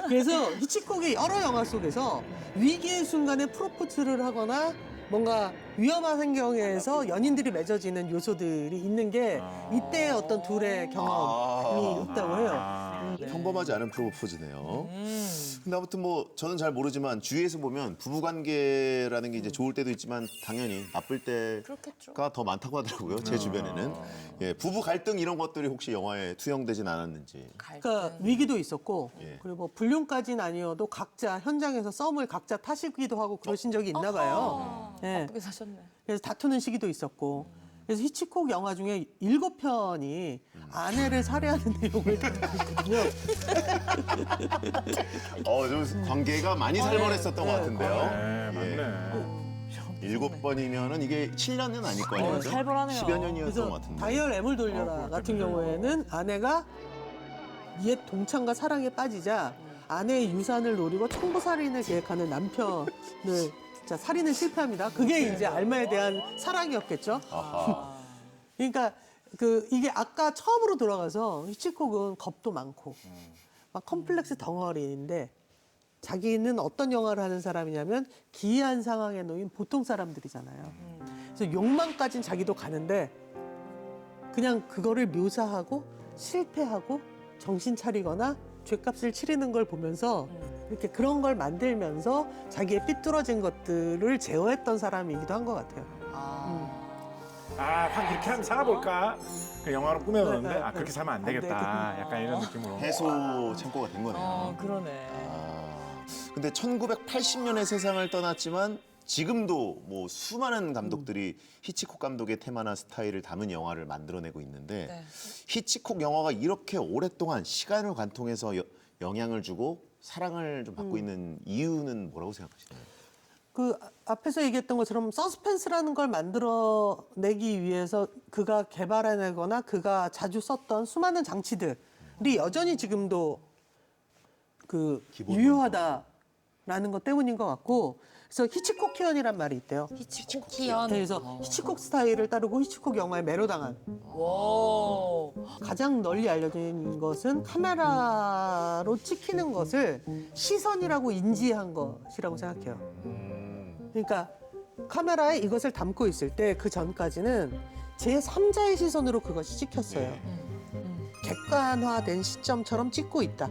그래서 히치콕이 여러 영화 속에서 위기의 순간에 프로포즈를 하거나 뭔가 위험한 환경에서 연인들이 맺어지는 요소들이 있는 게 이때의 어떤 둘의 경험이 있다고 해요. 평범하지 않은 프로포즈네요. 근데 아무튼 뭐 저는 잘 모르지만 주위에서 보면 부부 관계라는 게 이제 좋을 때도 있지만 당연히 나쁠 그렇겠죠. 때가 더 많다고 하더라고요. 제 주변에는. 예, 부부 갈등 이런 것들이 혹시 영화에 투영되진 않았는지. 그러니까 위기도 있었고 예. 그리고 뭐 불륜까지는 아니어도 각자 현장에서 썸을 각자 타시기도 하고 그러신 적이 있나 봐요. 예. 바쁘게 사셨네. 그래서 다투는 시기도 있었고. 그래서 히치콕 영화 중에 7편이 아내를 살해하는 내용을 담고 있거든요. 좀 관계가 많이 살벌했었던 것 같은데요. 네, 맞네. 7번이면은 이게 7년은 아닐 거 아니에요? 살벌하네요. 10여 년이었던 그래서 것 같은데. 다이얼 M을 돌려라 같은 경우에는 아내가 옛 동창과 사랑에 빠지자 아내의 유산을 노리고 청부살인을 계획하는 남편을 진짜 살인을 실패합니다. 그게 이제 알마에 대한 사랑이었겠죠. 아하. 그러니까 이게 아까 처음으로 돌아가서 히치콕은 겁도 많고 막 컴플렉스 덩어리인데 자기는 어떤 영화를 하는 사람이냐면 기이한 상황에 놓인 보통 사람들이잖아요. 그래서 욕망까지는 자기도 가는데 그냥 그거를 묘사하고 실패하고 정신 차리거나 죗값을 치르는 걸 보면서 이렇게 그런 걸 만들면서 자기의 삐뚤어진 것들을 제어했던 사람이기도 한 것 같아요. 한 그렇게 한번 살아볼까? 그 영화로 꾸며놓는데 네, 네, 그렇게 살면 안 안 되겠다. 약간 이런 느낌으로. 해소 창고가 된 거네요. 그러네. 근데 1980년의 세상을 떠났지만 지금도 뭐 수많은 감독들이 히치콕 감독의 테마나 스타일을 담은 영화를 만들어내고 있는데 네. 히치콕 영화가 이렇게 오랫동안 시간을 관통해서 영향을 주고 사랑을 좀 받고 있는 이유는 뭐라고 생각하시나요? 앞에서 얘기했던 것처럼 서스펜스라는 걸 만들어내기 위해서 그가 개발해내거나 그가 자주 썼던 수많은 장치들이 여전히 지금도 유효하다라는 것 때문인 것 같고 그래서 히치콕키언이란 말이 있대요. 히치콕키언. 그래서 히치콕 스타일을 따르고 히치콕 영화에 매료당한 와. 가장 널리 알려진 것은 카메라로 찍히는 것을 시선이라고 인지한 것이라고 생각해요. 그러니까 카메라에 이것을 담고 있을 때 그 전까지는 제3자의 시선으로 그것이 찍혔어요. 객관화된 시점처럼 찍고 있다.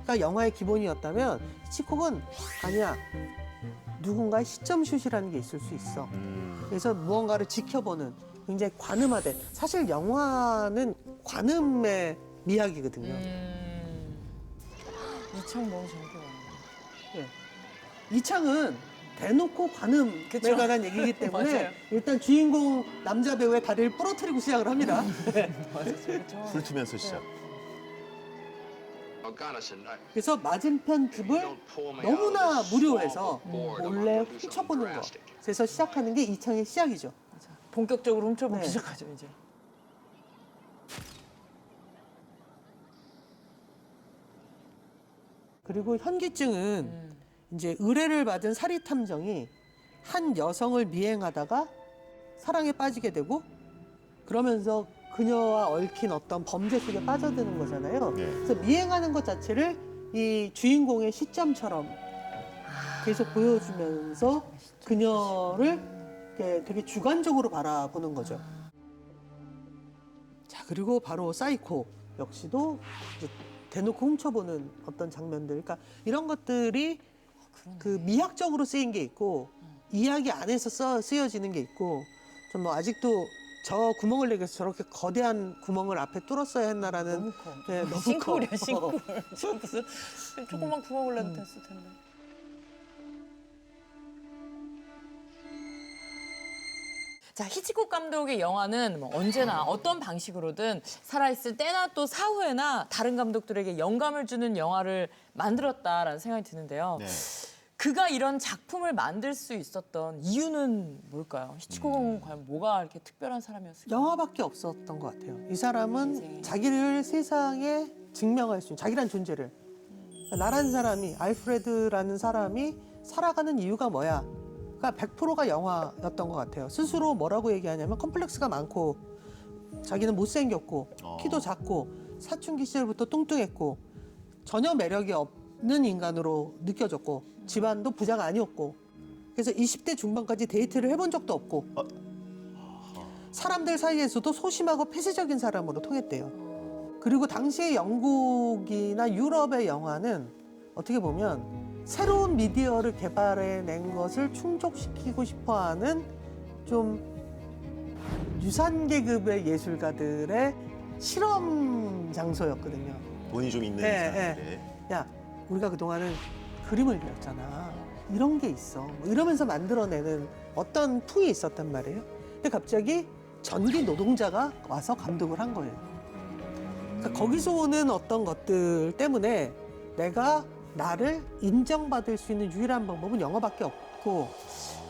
그러니까 영화의 기본이었다면 히치콕은 아니야. 누군가의 시점슛이라는 게 있을 수 있어. 그래서 무언가를 지켜보는 굉장히 관음화된 사실 영화는 관음의 미학이거든요. 이창 너무 재밌게 봤네. 예. 이창은 대놓고 관음에 그쵸? 관한 얘기이기 때문에 맞아요. 일단 주인공 남자 배우의 다리를 부러뜨리고 시작을 합니다. 훑으면서 시작. 그래서 맞은편 집을 너무나 무료해서 몰래 훔쳐보는 거. 그래서 시작하는 게 이창의 시작이죠. 본격적으로 훔쳐보기 네. 시작하죠 이제. 그리고 현기증은 이제 의뢰를 받은 사리 탐정이 한 여성을 미행하다가 사랑에 빠지게 되고 그러면서 그녀와 얽힌 어떤 범죄 속에 빠져드는 거잖아요. 네. 그래서 미행하는 것 자체를 이 주인공의 시점처럼 계속 보여주면서 그녀를 이렇게 되게 주관적으로 바라보는 거죠. 자, 그리고 바로 사이코 역시도 이제 대놓고 훔쳐보는 어떤 장면들. 그러니까 이런 것들이 그 미학적으로 쓰인 게 있고 이야기 안에서 쓰여지는 게 있고 좀 뭐 아직도 저 구멍을 내기 위해서 저렇게 거대한 구멍을 앞에 뚫었어야 했나라는 너무 커. 네, 너무 싱크홀이야, 커. 싱크홀. 지금 무슨 조그만 구멍을 내도 됐을 텐데. 자, 히치콕 감독의 영화는 뭐 언제나 어떤 방식으로든 살아있을 때나 또 사후에나 다른 감독들에게 영감을 주는 영화를 만들었다라는 생각이 드는데요. 네. 그가 이런 작품을 만들 수 있었던 이유는 뭘까요? 히치콕은 과연 뭐가 이렇게 특별한 사람이었을까요? 영화밖에 없었던 것 같아요. 이 사람은 자기를 세상에 증명할 수 있는 자기란 존재를 나라는 사람이 알프레드라는 사람이 살아가는 이유가 뭐야? 그러니까 100%가 영화였던 것 같아요. 스스로 뭐라고 얘기하냐면 컴플렉스가 많고 자기는 못생겼고 키도 작고 사춘기 시절부터 뚱뚱했고 전혀 매력이 없는 인간으로 느껴졌고 집안도 부자가 아니었고 그래서 20대 중반까지 데이트를 해본 적도 없고 사람들 사이에서도 소심하고 폐쇄적인 사람으로 통했대요. 그리고 당시의 영국이나 유럽의 영화는 어떻게 보면 새로운 미디어를 개발해낸 것을 충족시키고 싶어하는 좀 유산 계급의 예술가들의 실험 장소였거든요. 돈이 좀 있는 네, 사람들의. 야, 우리가 그동안은 그림을 그렸잖아. 이런 게 있어. 뭐 이러면서 만들어내는 어떤 풍이 있었단 말이에요. 근데 갑자기 전기 노동자가 와서 감독을 한 거예요. 그러니까 거기서 오는 어떤 것들 때문에 내가 나를 인정받을 수 있는 유일한 방법은 영화밖에 없고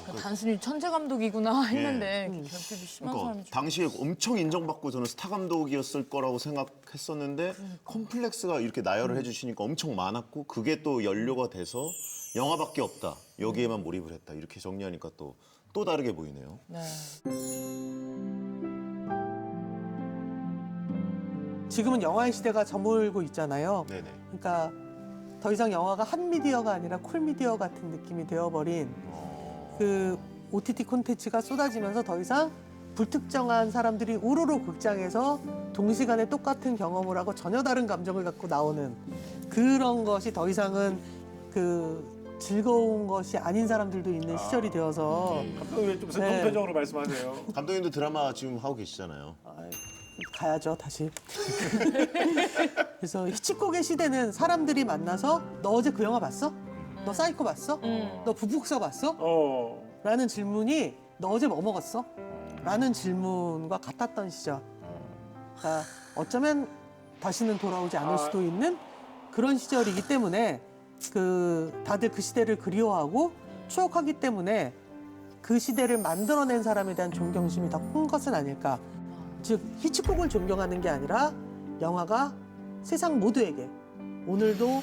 그러니까 단순히 천재 감독이구나 했는데 결핍이 심한 그러니까 사람이 당시에 엄청 인정받고 저는 스타 감독이었을 거라고 생각했었는데 컴플렉스가 이렇게 나열을 해주시니까 엄청 많았고 그게 또 연료가 돼서 영화밖에 없다. 여기에만 몰입을 했다. 이렇게 정리하니까 또 다르게 보이네요. 네. 지금은 영화의 시대가 저물고 있잖아요. 네네. 그러니까 더 이상 영화가 한 미디어가 아니라 쿨 미디어 같은 느낌이 되어버린 그 OTT 콘텐츠가 쏟아지면서 더 이상 불특정한 사람들이 우르르 극장에서 동시간에 똑같은 경험을 하고 전혀 다른 감정을 갖고 나오는 그런 것이 더 이상은 그 즐거운 것이 아닌 사람들도 있는 시절이 되어서 감독님 왜좀 슬픈 네. 표정으로 말씀하세요? 감독님도 드라마 지금 하고 계시잖아요. 가야죠 다시. 그래서 히치콕의 시대는 사람들이 만나서 너 어제 그 영화 봤어? 너 사이코 봤어? 너 부북서 봤어? 라는 질문이 너 어제 뭐 먹었어? 라는 질문과 같았던 시절. 그러니까 어쩌면 다시는 돌아오지 않을 수도 있는 그런 시절이기 때문에 다들 그 시대를 그리워하고 추억하기 때문에 그 시대를 만들어낸 사람에 대한 존경심이 더 큰 것은 아닐까. 즉 히치콕을 존경하는 게 아니라 영화가 세상 모두에게 오늘도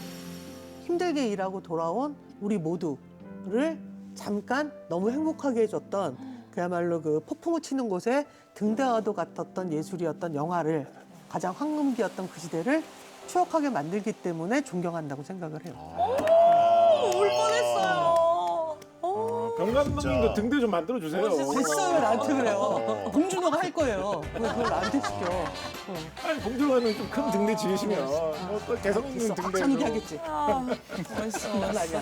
힘들게 일하고 돌아온 우리 모두를 잠깐 너무 행복하게 해줬던 그야말로 그 폭풍우 치는 곳에 등대와도 같았던 예술이었던 영화를 가장 황금기였던 그 시대를 추억하게 만들기 때문에 존경한다고 생각을 해요. 울 뻔했어요. 병 감독님도 등대 좀 만들어 주세요. 됐어요, 왜 나한테 그래요. 봉준호가 할 거예요. 왜 그걸 나한테 시켜. 아니 봉준호는 좀 큰 등대 지으시면 뭐또 개성 있는 됐어, 등대. 박찬욱이 하겠지. 멋있어. 난 아니야.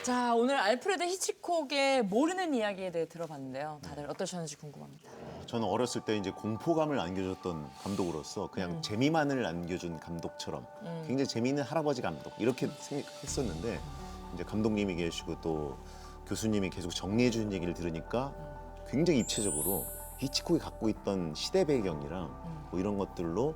자, 오늘 알프레드 히치콕의 모르는 이야기에 대해 들어봤는데요. 다들 어떠셨는지 궁금합니다. 저는 어렸을 때 이제 공포감을 안겨줬던 감독으로서 그냥 재미만을 안겨준 감독처럼 굉장히 재미있는 할아버지 감독 이렇게 생각했었는데 이제 감독님이 계시고 또 교수님이 계속 정리해 주는 얘기를 들으니까 굉장히 입체적으로 히치콕이 갖고 있던 시대 배경이랑 뭐 이런 것들로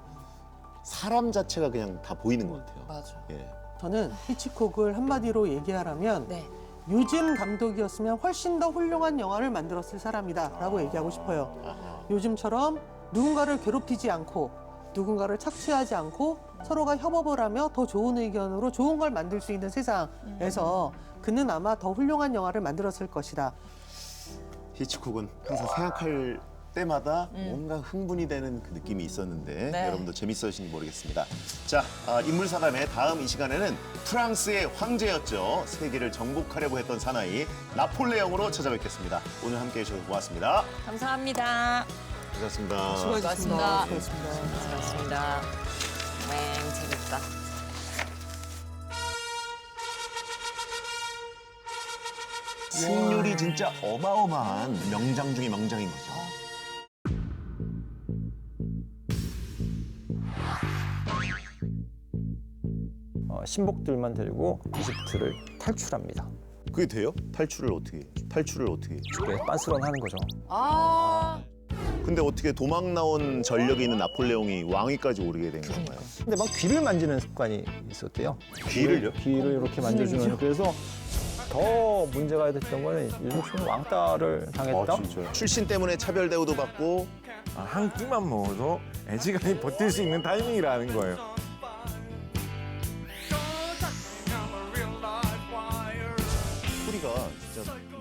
사람 자체가 그냥 다 보이는 것 같아요. 맞아. 예. 저는 히치콕을 한마디로 얘기하라면 네. 요즘 감독이었으면 훨씬 더 훌륭한 영화를 만들었을 사람이다라고 얘기하고 싶어요. 요즘처럼 누군가를 괴롭히지 않고 누군가를 착취하지 않고 서로가 협업을 하며 더 좋은 의견으로 좋은 걸 만들 수 있는 세상에서 그는 아마 더 훌륭한 영화를 만들었을 것이다. 히치콕은 항상 생각할 때마다 뭔가 흥분이 되는 그 느낌이 있었는데 네. 여러분도 재밌으신지 모르겠습니다. 자, 인물사담의 다음 이 시간에는 프랑스의 황제였죠. 세계를 정복하려고 했던 사나이 나폴레옹으로 찾아뵙겠습니다. 오늘 함께해 주셔서 고맙습니다. 감사합니다. 고맙습니다. 수고하셨습니다. 수고하셨습니다. 수고하셨습니다. 재밌다. 승률이 진짜 어마어마한 명장 중의 명장인 거죠. 신복들만 데리고 이집트를 탈출합니다. 그게 돼요? 탈출을 어떻게 해? 네, 빤스런 하는 거죠. 아, 근데 어떻게 도망 나온 전력이 있는 나폴레옹이 왕위까지 오르게 된 건가요? 근데 막 귀를 만지는 습관이 있었대요. 귀를요? 귀를 이렇게 만져주면 그래서 더 문제가 됐던 거는 일종의 왕따를 당했다. 출신 때문에 차별 대우도 받고 한 끼만 먹어도 애지간히 버틸 수 있는 타이밍이라는 거예요. 소리가 진짜